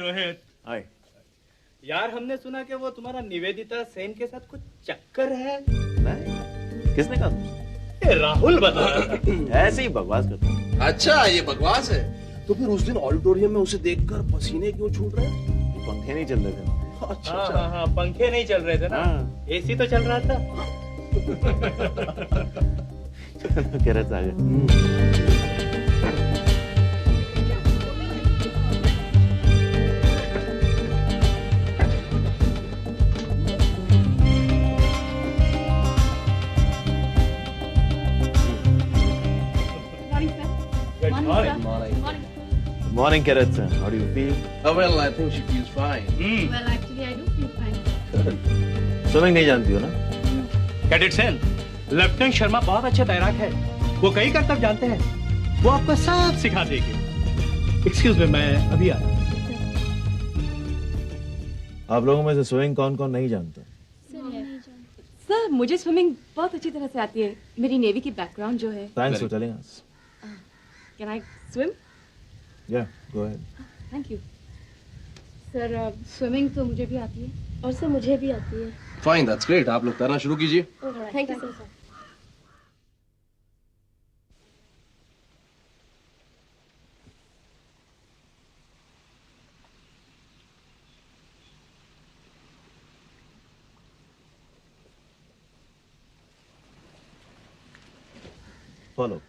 रोहित। हाय। यार हमने सुना कि वो तुम्हारा निवेदिता सेन के साथ कुछ चक्कर है। नहीं, किसने कहा? ये राहुल बता रहा था। ऐसे ही बकवास करता हूँ। अच्छा ये बकवास है। तो फिर उस दिन ऑडिटोरियम में उसे देखकर पसीने क्यों छूट रहे? पंखे नहीं चल रहे थे। अच्छा हाँ, पंखे नहीं चल रहे थे ना। एसी तो चल रहा था। कह रहे थे आगे। Morning, Kirat sir. How do you feel? Oh well, I think she feels fine. Well, actually, I do feel fine. Swimming नहीं जानती हो ना? कैडेट सेन, लेफ्टिनेंट शर्मा बहुत अच्छे तैराक है। वो कई करतब जानते हैं। वो आपको सब सिखा देंगे। एक्सक्यूज मी, मैं अभी आ रहा हूँ। आप लोगों में से स्विमिंग कौन-कौन नहीं जानता? सर, मुझे स्विमिंग बहुत अच्छी तरह से आती है। मेरी नेवी की बैकग्राउंड जो है। Thanks for telling us. Can I swim? Yeah, go ahead. Thank you. Sir, swimming तो मुझे भी आती है। और सर मुझे भी आती है। Fine, that's great. आप लोग तैरना शुरू कीजिए। Thank you sir. Follow.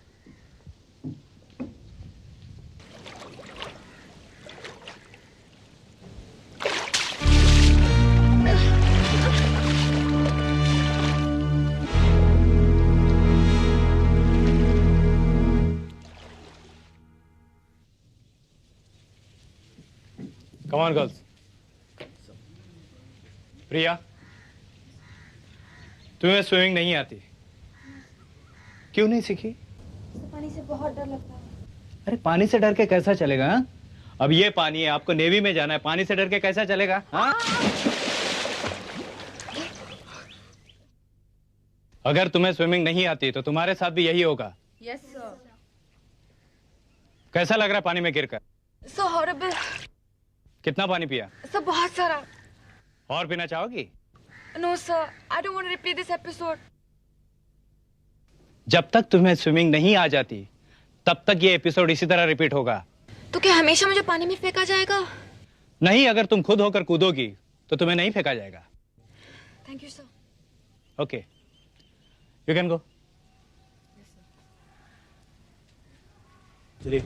Come on, girls. प्रिया, तुम्हें स्विमिंग नहीं आती? क्यों नहीं सीखी? पानी से बहुत डर लगता है। अरे पानी से डर के कैसा चलेगा? हा? अब ये पानी है, आपको नेवी में जाना है, पानी से डर के कैसा चलेगा? हाँ? अगर तुम्हें स्विमिंग नहीं आती तो तुम्हारे साथ भी यही होगा। Yes, sir. कैसा लग रहा है पानी में गिरकर? So horrible. कितना पानी पिया? सर, बहुत सारा। और पीना चाहोगी? No, sir. I don't want to replay this episode. जब तक तुम्हें स्विमिंग नहीं आ जाती तब तक ये एपिसोड इसी तरह रिपीट होगा। तो क्या हमेशा मुझे पानी में फेंका जाएगा? नहीं, अगर तुम खुद होकर कूदोगी तो तुम्हें नहीं फेंका जाएगा। Thank you, sir. Okay, you can go. चलिए।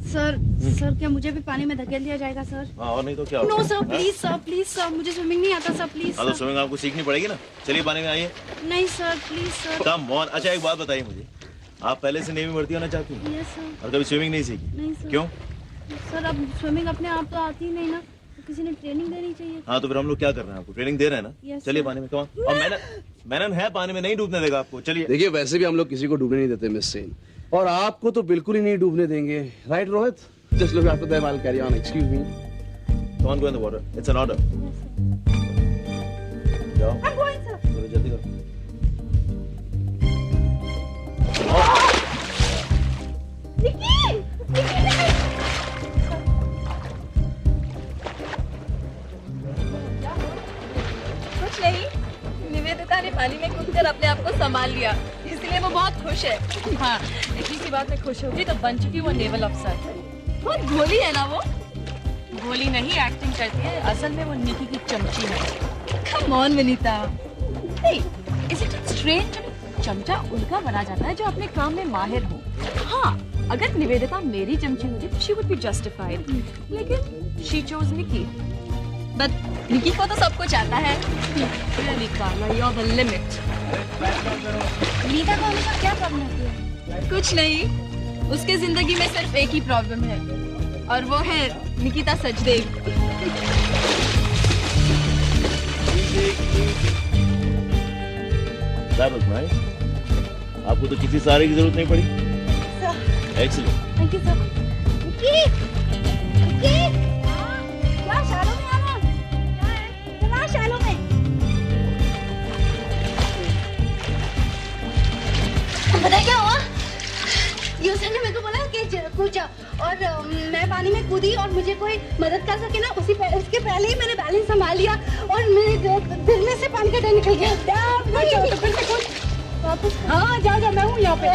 सर, सर क्या मुझे भी पानी में धकेल दिया जाएगा सर? हाँ, और नहीं तो क्या? नो सर, प्लीज सर, मुझे स्विमिंग नहीं आता सर, प्लीज हाँ, तो सर। स्विमिंग आपको सीखनी पड़ेगी ना। चलिए पानी में आइए। नहीं sir, please sir. Come on. अच्छा एक बात बताइए मुझे, आप पहले से नेवी भर्ती होना चाहती हैं? Yes sir. और कभी स्विमिंग नहीं सीखी? नहीं सर। क्यों? सर अब स्विमिंग अपने आप तो आती ही नहीं ना, तो किसी ने ट्रेनिंग देनी चाहिए। हाँ, तो फिर हम लोग क्या कर रहे हैं? आपको ट्रेनिंग दे रहे हैं ना। Yes, चलिए sir. पानी में। Come on. और मैनन है पानी में, नहीं डूबने देगा आपको। चलिए। देखिए वैसे भी हम लोग किसी को डूबने नहीं देते मिस सेन, और आपको तो बिल्कुल ही नहीं डूबने देंगे। Right Rohit? Just look after them. I'll carry on. Excuse me. Come on, go in the water. It's an order. जाओ। I'm going sir. चलो जल्दी करो। कुछ नहीं, निवेदिता ने पानी में कूदकर अपने आप को संभाल लिया, इसलिए वो बहुत खुश है। हाँ, इतनी सी बात में खुश होगी तो बन चुकी वो नेवल अफसर। बहुत भोली है ना वो? भोली नहीं, एक्टिंग करती है। असल में वो निकी की चमची है। Come on Vinita. Hey, isn't it strange? चमचा उनका बना जाता है जो अपने काम में माहिर हो। हाँ, अगर निवेदिता मेरी चमची होती तो she would be justified. लेकिन she chose निकी। But निकी को तो सब कुछ आता है। Really, Carla, you're the limit. Nita को हमेशा क्या प्रॉब्लम होती है? कुछ नहीं, उसके जिंदगी में सिर्फ एक ही प्रॉब्लम है, और वो है Nikita Sachdev. That was nice. आपको तो किसी सहारे की जरूरत नहीं पड़ी। Excellent. Thank you sir. Nikki, Nikki, क्या शैलो में आना? क्या है? चला शैलो में। पता है क्या हुआ? यूसर ने मेरे को बोला कि कूद जा, और और मैं पानी में कूदी और मुझे कोई मदद कर सके ना उसके पहले ही मैंने बैलेंस संभाल लिया और मेरे दिल में से पानी का डर निकल गया। हाँ जाओ जाओ, मैं हूँ यहाँ पे।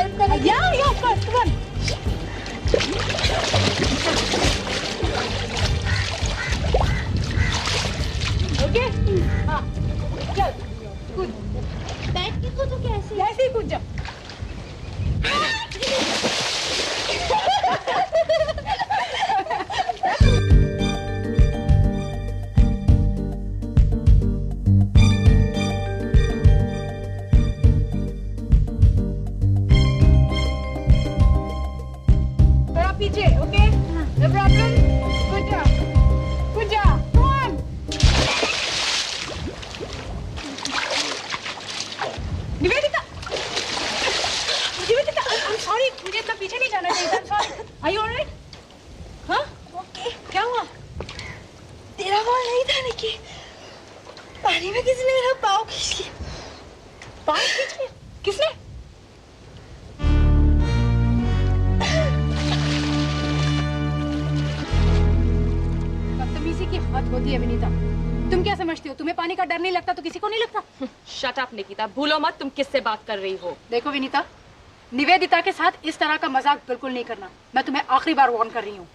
ओके हाँ चल कूद, बैठ के कूदो। कैसे? ऐसे ही कूद जाओ। थोड़ा पीछे, okay? No problem. Good job. Good job. Come on. Nivedita, I'm sorry, मुझे इतना पीछे नहीं जाना चाहिए था। I'm sorry. Are you alright? हाँ? Okay. क्या हुआ? तेरा बॉल नहीं था निकी। पानी में किसी ने मेरा पाँव खींच लिया। पाँव खींच लिया? किसने? बदतमीजी की हद होती है विनीता। तुम क्या समझती हो, तुम्हें पानी का डर नहीं लगता तो किसी को नहीं लगता? शट अप निकिता, भूलो मत तुम किससे बात कर रही हो। देखो विनीता, निवेदिता के साथ इस तरह का मजाक बिल्कुल नहीं करना। मैं तुम्हें आखिरी बार वार्न कर रही हूँ।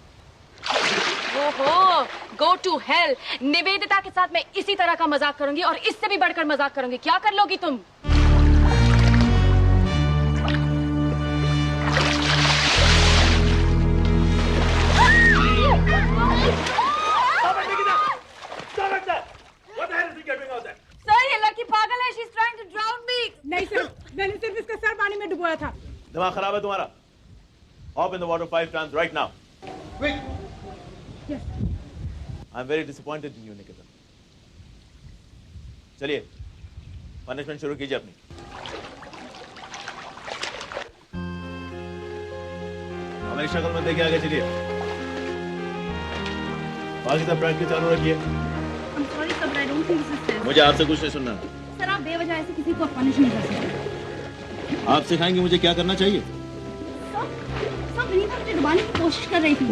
ओहो, गो टू हेल। निवेदिता के साथ मैं इसी तरह का मजाक करूंगी और इससे भी बढ़कर मजाक करूंगी। क्या कर लोगी तुम? सर ये लड़की पागल है। She's trying to drown me. नहीं सर, मैंने सिर्फ इसका सर पानी में डुबोया था। दिमाग खराब है तुम्हारा? Hop in the water 5 times right now. Quick. Yes. I'm very disappointed in you, Nikita. चलिए, पनिशमेंट शुरू कीजिए अपनी। हमारी शक्ल में देखिए, आगे चलिए। बाकी सब प्रैक्टिस चालू रखिए। I'm sorry sir, but I don't think this is fair. मुझे आपसे कुछ नहीं सुनना। सर आप बेवजह ऐसे किसी को पनिश नहीं कर सकते। आप सिखाएंगे मुझे क्या करना चाहिए? सर विनीता मुझे डुबाने की कोशिश कर रही थी।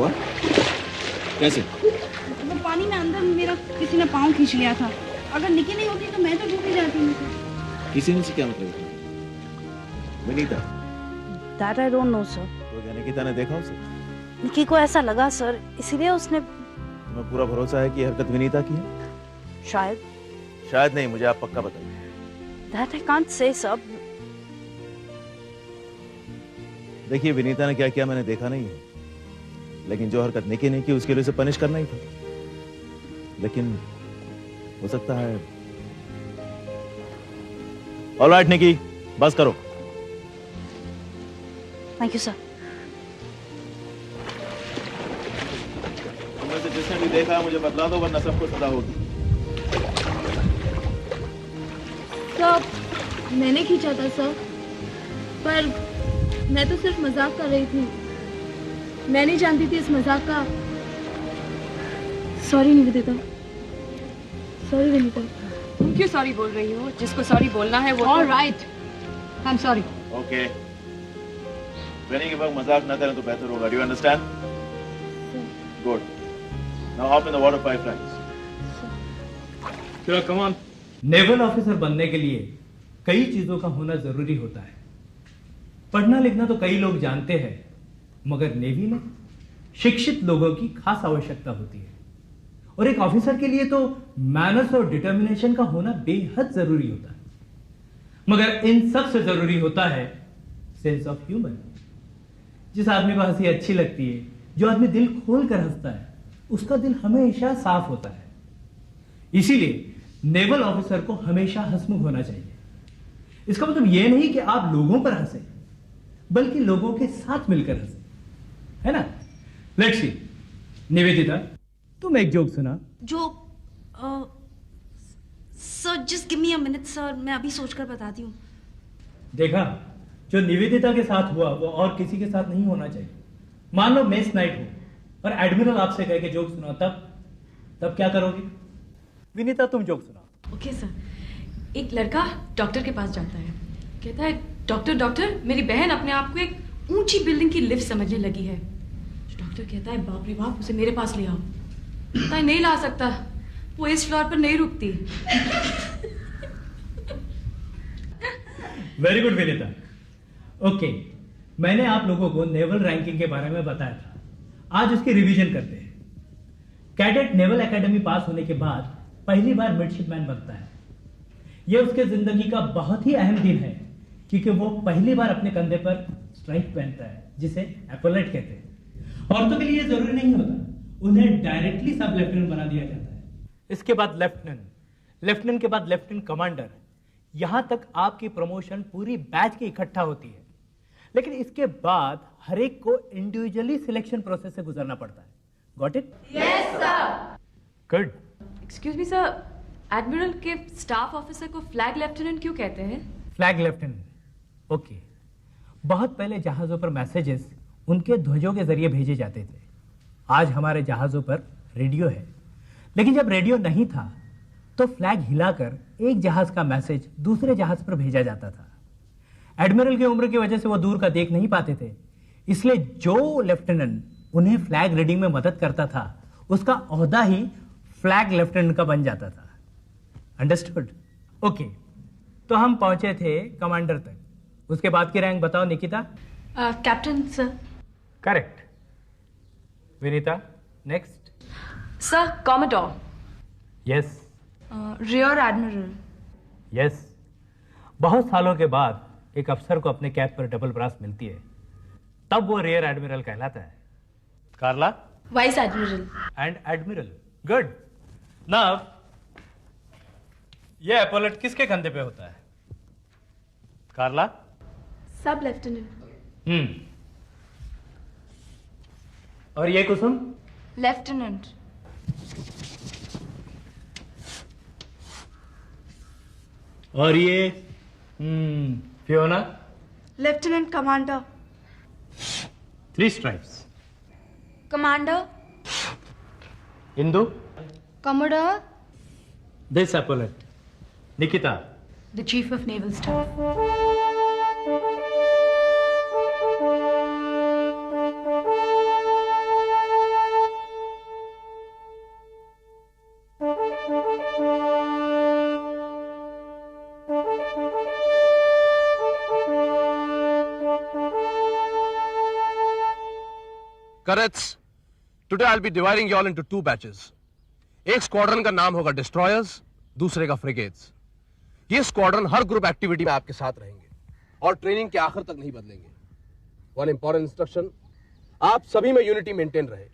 कैसे? वो पानी में अंदर मेरा किसी ने पाँव खींच लिया था। अगर निकी नहीं होती तो मैं तो डूब ही जाती। किसी ने से क्या मतलब है? Vinita? That I don't know, sir. तो क्या निकिता ने देखा उसे? निकी को ऐसा लगा सर, इसीलिए उसने तुम्हें पूरा भरोसा है कि ये हरकत विनीता की है? शायद नहीं, मुझे आप पक्का बताइए। That I can't say, sir. देखिए विनीता ने क्या किया मैंने देखा नहीं है, लेकिन जो हरकत निकी ने की उसके लिए उसे पनिश करना ही था। लेकिन हो सकता है। ऑलराइट निकी, बस करो। Thank you, sir. तुमने से जिसने भी देखा मुझे बतला दो, वरना सबको सजा होगी। सर मैंने खींचा था सर, पर मैं तो सिर्फ मजाक कर रही थी। मैं नहीं जानती थी इस मजाक का। सॉरी निवेदिता। सॉरी विनीता। तुम क्यों सॉरी बोल रही हो? जिसको सॉरी बोलना है वो। All right. I'm sorry. Okay, training के वक्त मजाक ना करें तो बेहतर होगा। Do you understand? Good. Now hop in the water 5 times. चलो कम ऑन। नेवल ऑफिसर बनने के लिए कई चीजों का होना जरूरी होता है। पढ़ना लिखना तो कई लोग जानते हैं, मगर नेवी में शिक्षित लोगों की खास आवश्यकता होती है। और एक ऑफिसर के लिए तो मैनर्स और डिटर्मिनेशन का होना बेहद जरूरी होता है। मगर इन सबसे जरूरी होता है सेंस ऑफ ह्यूमर। जिस आदमी को हंसी अच्छी लगती है, जो आदमी दिल खोल कर हंसता है, उसका दिल हमेशा साफ होता है। इसीलिए नेवल ऑफिसर को हमेशा हंसमुख होना चाहिए। इसका मतलब यह नहीं कि आप लोगों पर हंसे, बल्कि लोगों के साथ मिलकर हंसे, है ना? Let's see. निवेदिता, तुम एक जोक सुना। Joke? Sir just give me a minute sir, मैं अभी सोचकर बताती हूँ। देखा, जो निवेदिता के साथ हुआ वो और किसी के साथ नहीं होना चाहिए। मान लो मेस नाइट हो और एडमिरल आपसे कहे कि जोक सुनाओ, तब क्या करोगी? विनीता तुम जोक सुनाओ। Okay sir. एक लड़का डॉक्टर के पास जाता है, कहता है डॉक्टर मेरी बहन अपने आप को एक ऊंची बिल्डिंग की लिफ्ट समझने लगी है। डॉक्टर कहता है बाप रे बाप उसे मेरे पास ले आओ। कहता है नहीं ला सकता, वो इस फ्लोर पर नहीं रुकती। Very good Vinita. ओके, मैंने आप लोगों को नेवल रैंकिंग के बारे में बताया था, आज उसकी रिवीजन करते हैं। कैडेट नेवल एकेडमी पास होने के बाद पहली बार मिडशिपमैन बनता है। यह उसके जिंदगी का बहुत ही अहम दिन है, क्योंकि वो पहली बार अपने कंधे पर स्ट्राइक पहनता है, जिसे एपोलेट कहते हैं। औरतों के लिए जरूरी नहीं होता, उन्हें डायरेक्टली सब लेफ्टिनेंट बना दिया जाता है। इसके बाद लेफ्टिनेंट, लेफ्टिनेंट के बाद लेफ्टिनेंट कमांडर, यहां तक आपकी प्रमोशन पूरी बैच की इकट्ठा होती है। लेकिन इसके बाद हर एक को इंडिविजुअली सिलेक्शन प्रोसेस से गुजरना पड़ता है। Got it? Yes sir. Good. Excuse me sir, admiral के स्टाफ ऑफिसर को फ्लैग लेफ्टिनेंट क्यों कहते हैं? Flag lieutenant, okay. बहुत पहले जहाजों पर मैसेजेस उनके ध्वजों के जरिए भेजे जाते थे। आज हमारे जहाजों पर रेडियो है, लेकिन जब रेडियो नहीं था तो फ्लैग हिलाकर एक जहाज का मैसेज दूसरे जहाज पर भेजा जाता था। एडमिरल की उम्र की वजह से वो दूर का देख नहीं पाते थे, इसलिए जो लेफ्टिनेंट उन्हें फ्लैग रीडिंग में मदद करता था उसका ओहदा ही फ्लैग लेफ्टिनेंट का बन जाता था। अंडरस्टूड? ओके, तो हम पहुंचे थे कमांडर तक। उसके बाद की रैंक बताओ Nikita. Captain sir. Correct. Vinita, next. Sir commodore. Yes. Rear admiral. Yes. बहुत सालों के बाद एक अफसर को अपने कैप पर डबल ब्रास मिलती है, तब वो रियर एडमिरल कहलाता है। Carla? Vice admiral. And admiral. Good. Now ये एपोलेट किसके कंधे पे होता है? कार्ला? सब लेफ्टिनेंट। और ये कुसुम? लेफ्टिनेंट। और ये Fiona? Lieutenant commander. 3 stripes. Commander. Indu? Commodore. This epaulette. Nikita? The chief of naval staff. Cadets, today I'll be dividing you all into 2 batches. एक स्क्वाड्रन का नाम होगा डिस्ट्रॉयर्स, दूसरे का फ्रिगेट्स। ये स्क्वाड्रन हर ग्रुप एक्टिविटी में आपके साथ रहेंगे और ट्रेनिंग के आखिर तक नहीं बदलेंगे। वन इंपॉर्टेंट इंस्ट्रक्शन, आप सभी में यूनिटी मेंटेन रहे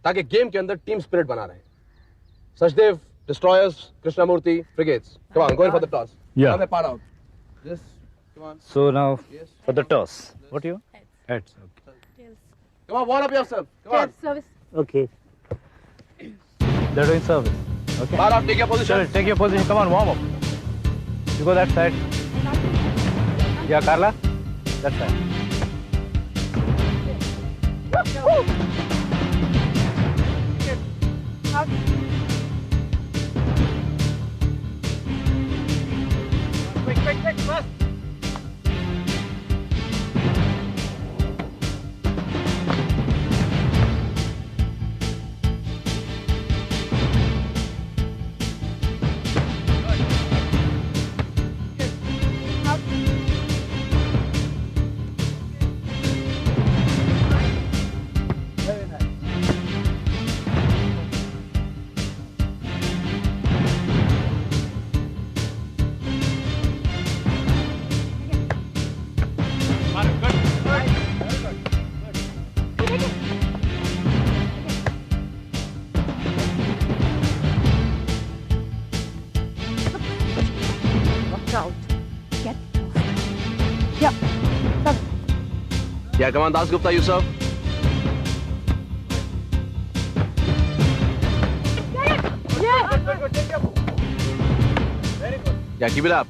ताकि गेम के अंदर टीम स्पिरिट बना रहे। Sachdev, destroyers, Krishnamurthy, frigates, come on, going for the toss. Yeah. Now they part out. Yes, come on. So now Yes. for the toss. What you? Heads. Okay. Come on, warm up yourself. Come on. Service. Okay. They're doing service. Okay. Part out, take your position. Sure, take your position. Come on, warm up. You go that side. Yeah, Carla. That side. Quick, fast. Yeah, come on, Das Gupta, you serve. Yeah, keep it up.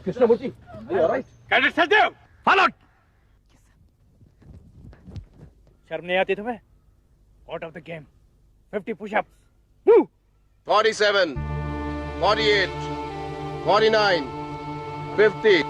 Krishnamurti, are you all right? Cadet Sachdev, follow. शर्म नहीं आती तुम्हें? Out of the game. 50 push-ups. Woo! 47, 48, 49, 50.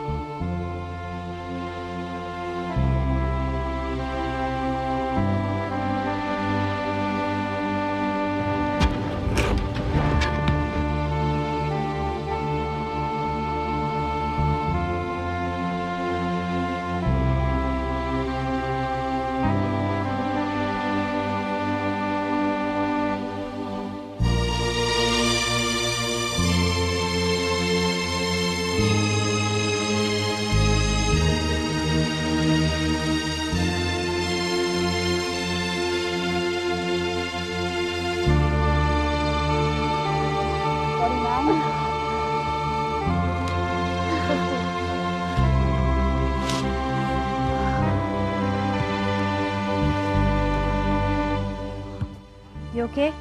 You okay?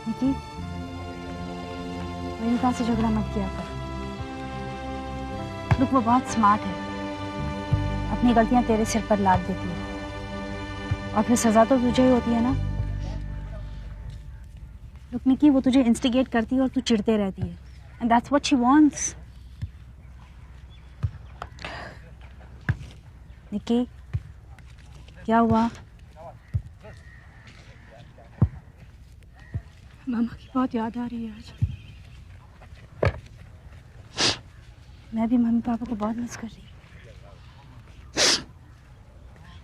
निकी, विनीता से झगड़ा मत किया कर। Look, वो बहुत स्मार्ट है, अपनी गलतियां तेरे सिर पर लाद देती है और फिर सजा तो तुझे ही होती है ना। लुक निकी, वो तुझे इंस्टिगेट करती है और तू चिढ़ते रहती है, and that's what she wants. Nikki, क्या हुआ? मामा की बहुत याद आ रही है आज। मैं भी मम्मी पापा को बहुत मिस कर रही हूँ।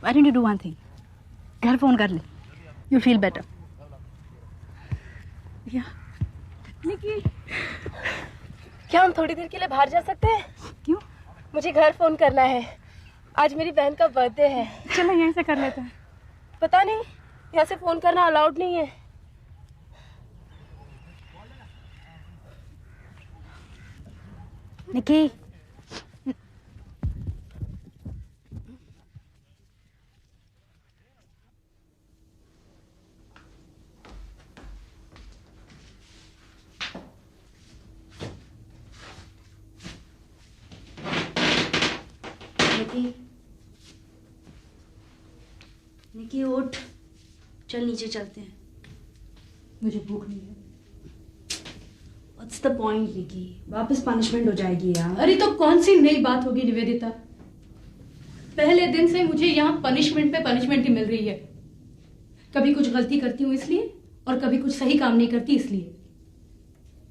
Why don't you do one thing? घर फोन कर ले, you'll feel better. निकी, क्या हम थोड़ी देर के लिए बाहर जा सकते हैं? क्यों? मुझे घर फोन करना है, आज मेरी बहन का बर्थडे है। चलो यहीं से कर लेते हैं। पता नहीं, यहाँ से फोन करना अलाउड नहीं है। निकी, निकी उठ, चल नीचे चलते हैं। मुझे भूख नहीं है। What's the point, निकी? वापस पनिशमेंट हो जाएगी यार। अरे तो कौन सी नई बात होगी निवेदिता? पहले दिन से मुझे यहाँ पनिशमेंट पे पनिशमेंट ही मिल रही है। कभी कुछ गलती करती हूँ इसलिए और कभी कुछ सही काम नहीं करती इसलिए।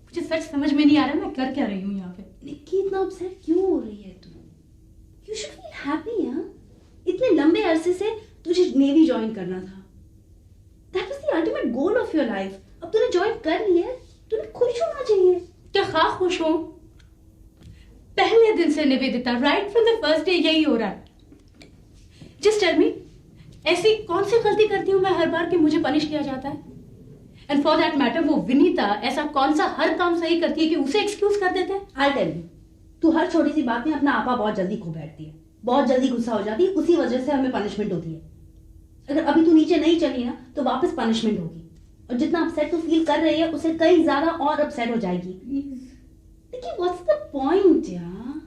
मुझे सच समझ में नहीं आ रहा मैं कर क्या रही हूँ यहाँ पे। निकी, इतना अपसेट क्यों हो रही है तू? You should feel happy यार। इतने लंबे अरसे से तुझे नेवी ज्वाइन करना था। That was the ultimate goal of your life. अब तूने ज्वाइन कर लिया है, तूने खुश होना चाहिए। क्या खा खुश हूँ? पहले दिन से Nivedita, right from the first day यही हो रहा है। जस्ट टेल मी, ऐसी कौन सी गलती करती हूँ मैं हर बार कि मुझे पनिश किया जाता है? एंड फॉर दैट मैटर वो विनीता ऐसा कौन सा हर काम सही करती है कि उसे एक्सक्यूज कर देते हैं? I'll tell you, तू हर छोटी सी बात में अपना आपा बहुत जल्दी खो बैठती है, बहुत जल्दी गुस्सा हो जाती है, उसी वजह से हमें पनिशमेंट होती है। अगर अभी तू नीचे नहीं चली ना तो वापस पनिशमेंट होगी, और जितना अपसेट तू फील कर रही है उससे कई ज्यादा और अपसेट हो जाएगी। देखिए, व्हाट्स द पॉइंट यार?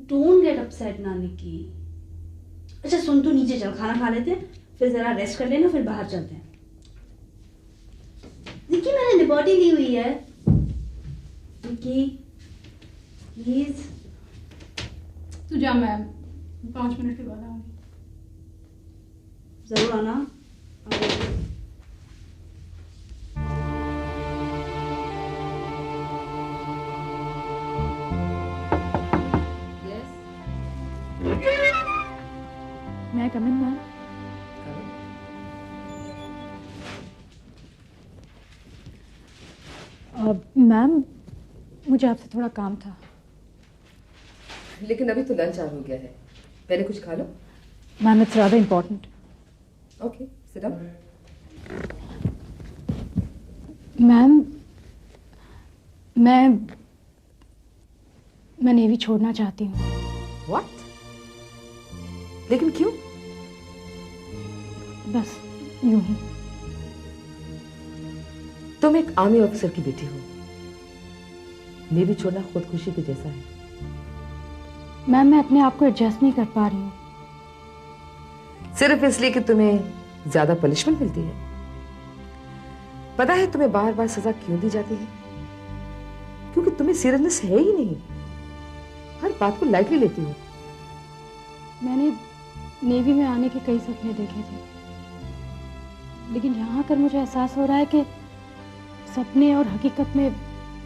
डोंट गेट अपसेट ना निकी। अच्छा सुन, तू नीचे चल, खाना खा लेते हैं, फिर जरा रेस्ट कर लेना, फिर बाहर चलते हैं। निकी, मैंने लिबर्टी ली हुई है। निकी प्लीज। तू जा, मैं 5 मिनट के बाद आऊंगी। जरूर आना। मैं कम इन मैम। मैम, मुझे आपसे थोड़ा काम था। लेकिन अभी तो लंच आवर हो गया है, पहले कुछ खा लो। Ma'am, it's rather important. Okay, sit down. Ma'am, मैं नेवी छोड़ना चाहती हूँ। व्हाट? लेकिन क्यों? बस यूं ही। तुम एक आर्मी ऑफिसर की बेटी हो, नेवी छोड़ना खुदकुशी के जैसा है। मैम मैं अपने आप को एडजस्ट नहीं कर पा रही हूँ। सिर्फ इसलिए कि तुम्हें ज्यादा पनिशमेंट मिलती है। पता है तुम्हें बार बार सजा क्यों दी जाती है? क्योंकि तुम्हें सीरियसनेस है ही नहीं, हर बात को लाइटली लेती हो। मैंने नेवी में आने के कई सपने देखे थे, लेकिन यहाँ आकर मुझे एहसास हो रहा है कि सपने और हकीकत में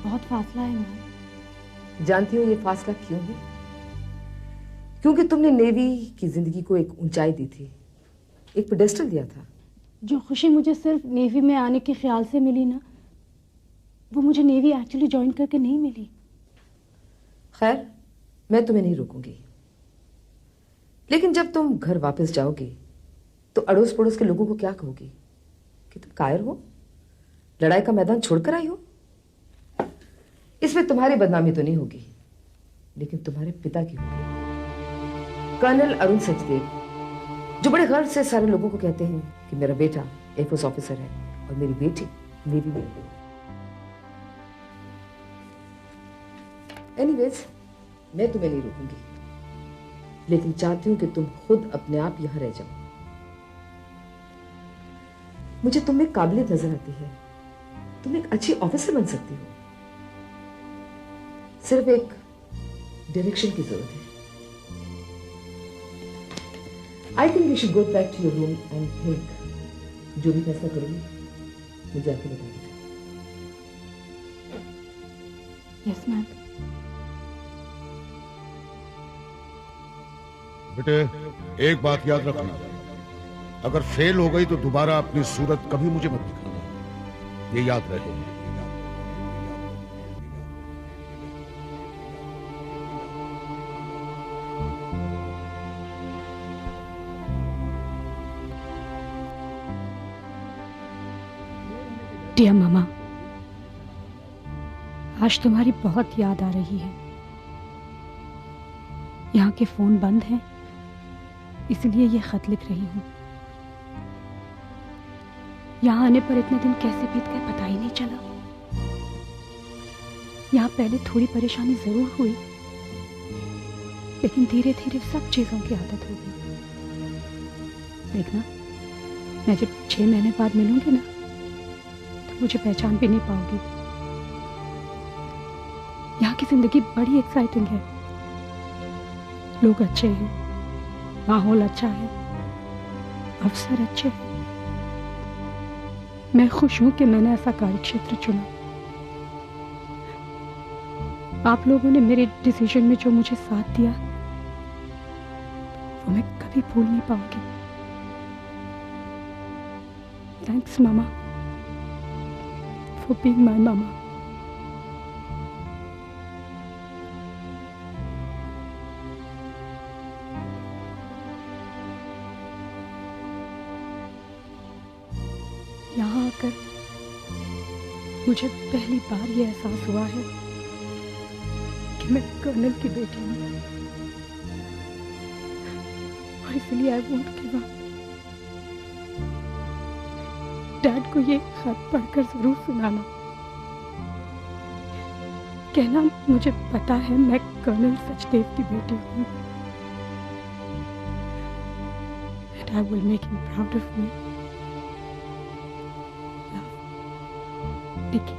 बहुत फासला है। मैम जानती हो ये फासला क्यों है? क्योंकि तुमने नेवी की जिंदगी को एक ऊंचाई दी थी, एक पेडेस्टल दिया था। जो खुशी मुझे सिर्फ नेवी में आने के ख्याल से मिली ना, वो मुझे नेवी एक्चुअली ज्वाइन करके नहीं मिली। खैर, मैं तुम्हें नहीं रोकूंगी, लेकिन जब तुम घर वापस जाओगी तो अड़ोस पड़ोस के लोगों को क्या कहोगी? कि तुम कायर हो, लड़ाई का मैदान छोड़कर आई हो। इसमें तुम्हारी बदनामी तो नहीं होगी, लेकिन तुम्हारे पिता की होगी, कर्नल अरुण सचदेव, जो बड़े गर्व से सारे लोगों को कहते हैं कि मेरा बेटा एयरफोर्स ऑफिसर है और मेरी बेटी नेवी में। एनीवेज, मैं तुम्हें नहीं रोकूंगी, लेकिन चाहती हूं कि तुम खुद अपने आप यहां रह जाओ। मुझे तुम में काबिलियत नजर आती है, तुम एक अच्छी ऑफिसर बन सकती हो, सिर्फ एक डायरेक्शन की जरूरत है। I think you should go back to your room and think. जो भी फैसला करोगी मुझे आके बता देना। Yes ma'am. बेटे एक बात याद रखना, अगर फेल हो गई तो दोबारा अपनी सूरत कभी मुझे मत दिखाना, ये याद रहे। डियर मामा, आज तुम्हारी बहुत याद आ रही है। यहाँ के फोन बंद हैं, इसलिए ये खत लिख रही हूँ। यहाँ आने पर इतने दिन कैसे बीत गए पता ही नहीं चला। यहाँ पहले थोड़ी परेशानी जरूर हुई, लेकिन धीरे धीरे सब चीजों की आदत हो गई। देखना, मैं जब 6 महीने बाद मिलूंगी ना, तो मुझे पहचान भी नहीं पाओगी। यहाँ की जिंदगी बड़ी एक्साइटिंग है, लोग अच्छे हैं, माहौल अच्छा है, अवसर अच्छे हैं। मैं खुश हूं कि मैंने ऐसा कार्यक्षेत्र चुना। आप लोगों ने मेरे डिसीजन में जो मुझे साथ दिया, वो मैं कभी भूल नहीं पाऊंगी। थैंक्स मामा फॉर बीइंग माय मामा। यहाँ आकर मुझे पहली बार ये एहसास हुआ है कि मैं कर्नल की बेटी हूँ, और इसलिए I won't give up. Dad को ये खत पढ़कर जरूर सुनाना, कहना मुझे पता है मैं कर्नल सचदेव की बेटी हूँ, and I will make him proud of me. Love, Nikki.